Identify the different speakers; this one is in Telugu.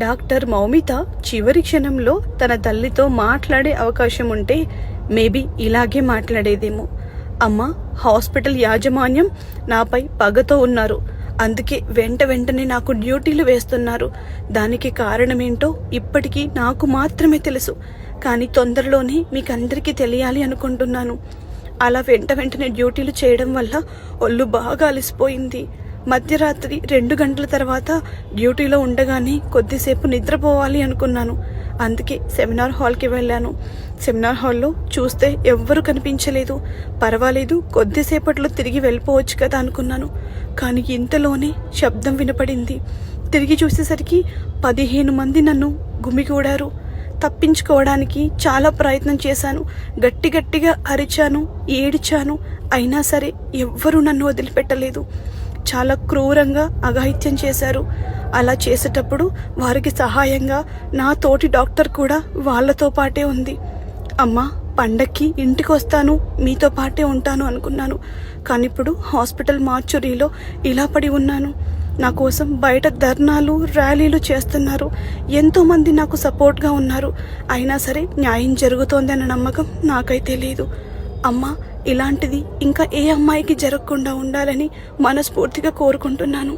Speaker 1: డాక్టర్ మౌమిత చివరి క్షణంలో తన తల్లితో మాట్లాడే అవకాశం ఉంటే మేబీ ఇలాగే మాట్లాడేదేమో. అమ్మ, హాస్పిటల్ యాజమాన్యం నాపై పగతో ఉన్నారు. అందుకే వెంటనే నాకు డ్యూటీలు వేస్తున్నారు. దానికి కారణమేంటో ఇప్పటికీ నాకు మాత్రమే తెలుసు. కానీ తొందరలోనే మీకందరికీ తెలియాలి అనుకుంటున్నాను. అలా వెంటనే డ్యూటీలు చేయడం వల్ల ఒళ్ళు బాగా అలసిపోయింది. మధ్యరాత్రి 2 గంటల తర్వాత డ్యూటీలో ఉండగానే కొద్దిసేపు నిద్రపోవాలి అనుకున్నాను. అందుకే సెమినార్ హాల్కి వెళ్ళాను. సెమినార్ హాల్లో చూస్తే ఎవ్వరూ కనిపించలేదు. పర్వాలేదు, కొద్దిసేపట్లో తిరిగి వెళ్ళిపోవచ్చు కదా అనుకున్నాను. కానీ ఇంతలోనే శబ్దం వినపడింది. తిరిగి చూసేసరికి 15 మంది నన్ను గుమిగూడారు. తప్పించుకోవడానికి చాలా ప్రయత్నం చేశాను. గట్టిగా అరిచాను, ఏడిచాను. అయినా సరే ఎవ్వరూ నన్ను వదిలిపెట్టలేదు. చాలా క్రూరంగా అఘాయిత్యం చేశారు. అలా చేసేటప్పుడు వారికి సహాయంగా నా తోటి డాక్టర్ కూడా వాళ్ళతో పాటే ఉంది. అమ్మా, పండక్కి ఇంటికి వస్తాను, మీతో పాటే ఉంటాను అనుకున్నాను. కానీ ఇప్పుడు హాస్పిటల్ మార్చురీలో ఇలా పడి ఉన్నాను. నా కోసం బయట ధర్నాలు, ర్యాలీలు చేస్తున్నారు. ఎంతోమంది నాకు సపోర్ట్గా ఉన్నారు. అయినా సరే న్యాయం జరుగుతోందన్న నమ్మకం నాకైతే లేదు. అమ్మా, ఇలాంటిది ఇంకా ఏ అమ్మాయికి జరగకుండా ఉండాలని మనస్ఫూర్తిగా కోరుకుంటున్నాను.